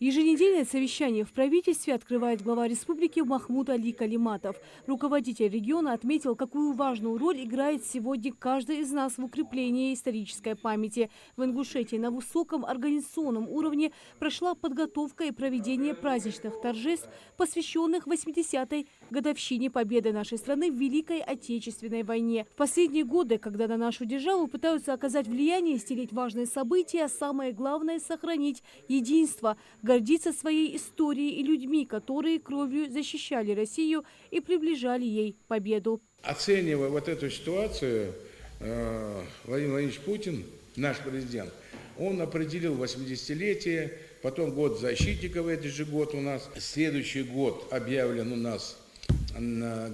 Еженедельное совещание в правительстве открывает глава республики Махмуд Али Калиматов. Руководитель региона отметил, какую важную роль играет сегодня каждый из нас в укреплении исторической памяти. В Ингушетии на высоком организационном уровне прошла подготовка и проведение праздничных торжеств, посвященных 80-й годовщине победы нашей страны в Великой Отечественной войне. В последние годы, когда на нашу державу пытаются оказать влияние, стереть важные события, а самое главное – сохранить единство, гордиться своей историей и людьми, которые кровью защищали Россию и приближали ей победу. Оценивая вот эту ситуацию, Владимир Владимирович Путин, наш президент, он определил 80-летие, потом год защитников, этот же год у нас, следующий год объявлен у нас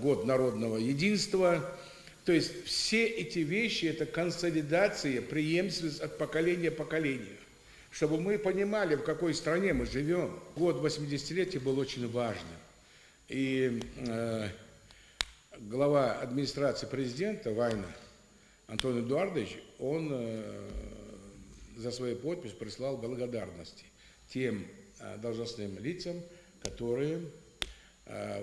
год народного единства. То есть все эти вещи – это консолидация, преемственность от поколения к поколению. Чтобы мы понимали, в какой стране мы живем. Год 80-летия был очень важным. И глава администрации президента Вайна Антон Эдуардович, он за свою подпись прислал благодарности тем должностным лицам, которые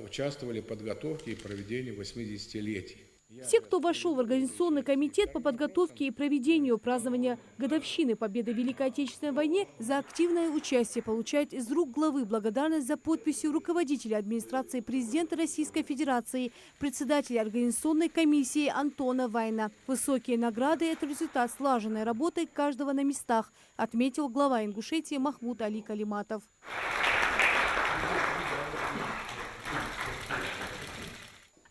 участвовали в подготовке и проведении 80-летия. Все, кто вошел в Организационный комитет по подготовке и проведению празднования годовщины победы в Великой Отечественной войне, за активное участие получают из рук главы благодарность за подписью руководителя администрации президента Российской Федерации, председателя Организационной комиссии Антона Вайна. Высокие награды – это результат слаженной работы каждого на местах, отметил глава Ингушетии Махмуд Али Калиматов.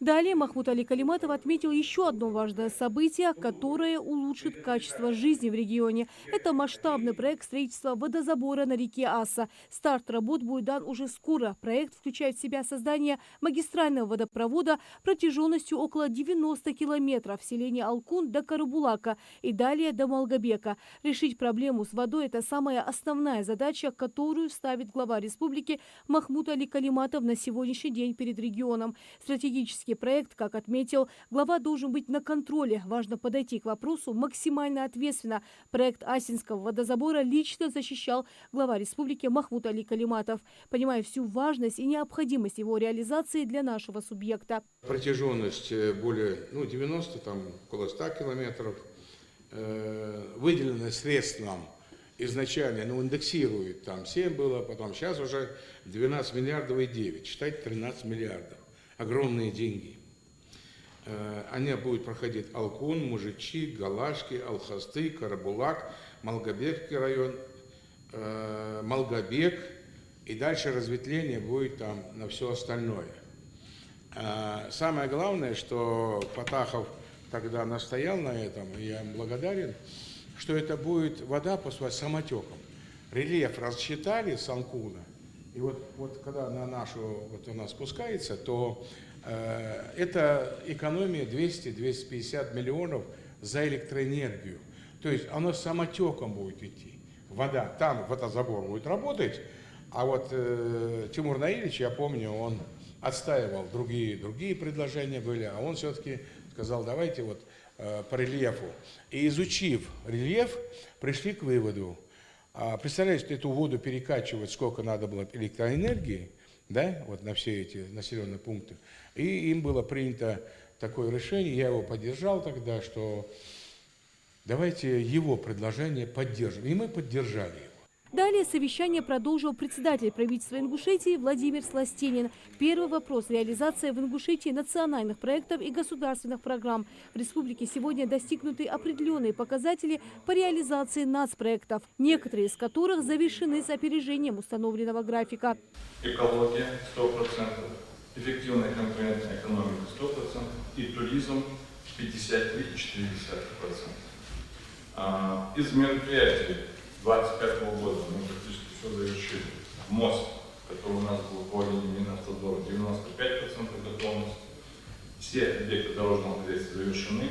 Далее Махмуд Али Калиматов отметил еще одно важное событие, которое улучшит качество жизни в регионе. Это масштабный проект строительства водозабора на реке Аса. Старт работ будет дан уже скоро. Проект включает в себя создание магистрального водопровода протяженностью около 90 километров в селении Алкун до Карабулака и далее до Малгобека. Решить проблему с водой – это самая основная задача, которую ставит глава республики Махмуд Али Калиматов на сегодняшний день перед регионом. Стратегический проект, как отметил, глава должен быть на контроле. Важно подойти к вопросу максимально ответственно. Проект Асинского водозабора лично защищал глава республики Махмуд Али Калиматов, понимая всю важность и необходимость его реализации для нашего субъекта. Протяженность более 90, там около 100 километров. Выделено средством изначально, индексирует, там 7 было, потом сейчас уже 12 миллиардов и 9, считайте 13 миллиардов. Огромные деньги. Они будут проходить Алкун, Мужичи, Галашки, Алхасты, Карабулак, Малгобекский район, Малгобек. И дальше разветвление будет там на все остальное. Самое главное, что Потахов тогда настоял на этом, и я им благодарен, что это будет вода поступать самотеком. Рельеф рассчитали с Алкуна. И вот когда на нашу, она спускается, то это экономия 200-250 миллионов за электроэнергию. То есть оно самотеком будет идти. Вода, там водозабор будет работать, а вот Тимур Наилевич, я помню, он отстаивал, другие предложения были, а он все-таки сказал, давайте по рельефу. И изучив рельеф, пришли к выводу, представляете, эту воду перекачивать, сколько надо было электроэнергии, да, на все эти населенные пункты. И им было принято такое решение, я его поддержал тогда, что давайте его предложение поддержим. И мы поддержали его. Далее совещание продолжил председатель правительства Ингушетии Владимир Сластенин. Первый вопрос – реализация в Ингушетии национальных проектов и государственных программ. В республике сегодня достигнуты определенные показатели по реализации нацпроектов, некоторые из которых завершены с опережением установленного графика. Экология – 100%, эффективная конкурентная экономика – 100% и туризм – 53,4%. Из мероприятий 2025 года мы практически все завершили. Мост, который у нас был по линии Минавтодора, 95% готовности. Все объекты дорожного хозяйства завершены.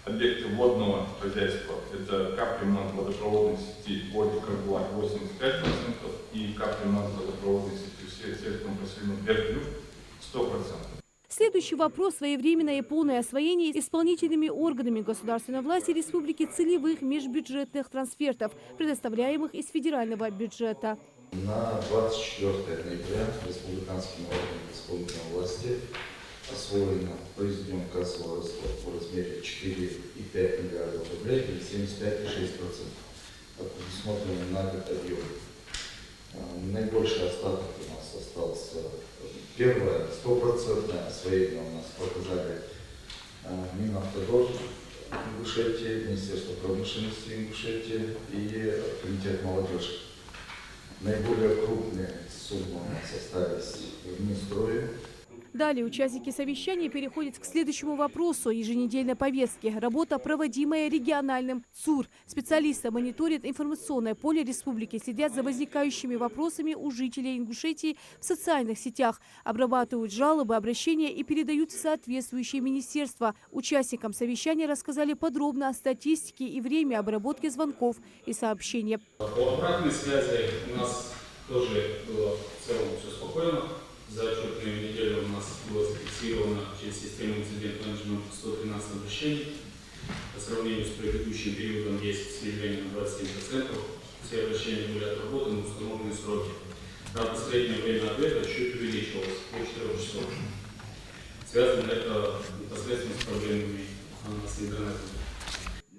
Объекты водного хозяйства – это капремонт водопроводной сети Води-Карбулак 85% и капремонт водопроводной сети в сельском поселении Берклюк 100%. Следующий вопрос – своевременное и полное освоение исполнительными органами государственной власти республики целевых межбюджетных трансфертов, предоставляемых из федерального бюджета. На 24 ноября республиканским органам исполнительной власти освоено произведен кассовый расход в размере 4,5 миллиардов рублей или 75,6%. Предусмотрено на год объем. Наибольший остаток у нас остался. Первое, 100% освоение у нас показали Минавтодор Ингушетии, Министерство промышленности Ингушетии и Комитет молодежи. Наиболее крупные суммы у нас остались в Минстрое. Далее участники совещания переходят к следующему вопросу еженедельной повестки. Работа, проводимая региональным ЦУР. Специалисты мониторят информационное поле республики, следят за возникающими вопросами у жителей Ингушетии в социальных сетях, обрабатывают жалобы, обращения и передают в соответствующие министерства. Участникам совещания рассказали подробно о статистике и время обработки звонков и сообщений. По обратной связи у нас тоже было в целом все спокойно. За отчетную неделю у нас было зафиксировано через систему инцидент-менеджмента 113 обращений. По сравнению с предыдущим периодом есть снижение на 27%. Все обращения были отработаны в установленные сроки. Правда, среднее время ответа чуть увеличилось до 4 часов. Связано это непосредственно с проблемами с интернетом.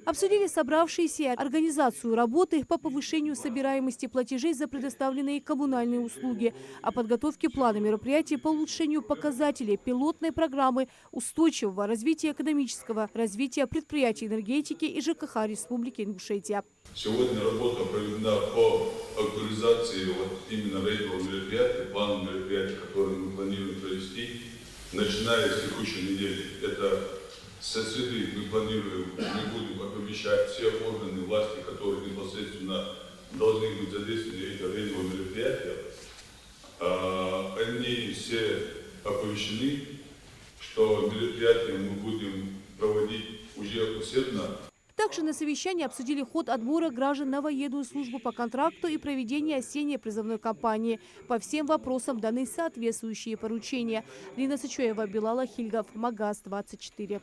Обсудили собравшиеся организацию работы по повышению собираемости платежей за предоставленные коммунальные услуги, о подготовке плана мероприятий по улучшению показателей пилотной программы устойчивого развития экономического развития предприятий энергетики и ЖКХ Республики Ингушетия. Сегодня работа проведена по актуализации вот именно рейдового мероприятия, плана мероприятий, которые мы планируем провести, начиная с текущей недели. Это со среды мы планируем, мы будем оповещать все органы власти, которые непосредственно должны быть задействованы в это рейдовое мероприятие. Они все оповещены, что мероприятие мы будем проводить уже усердно. Также на совещании обсудили ход отбора граждан на военную службу по контракту и проведение осенней призывной кампании. По всем вопросам даны соответствующие поручения. Лина Сычуева, Билала Хильгов, Магаз 24.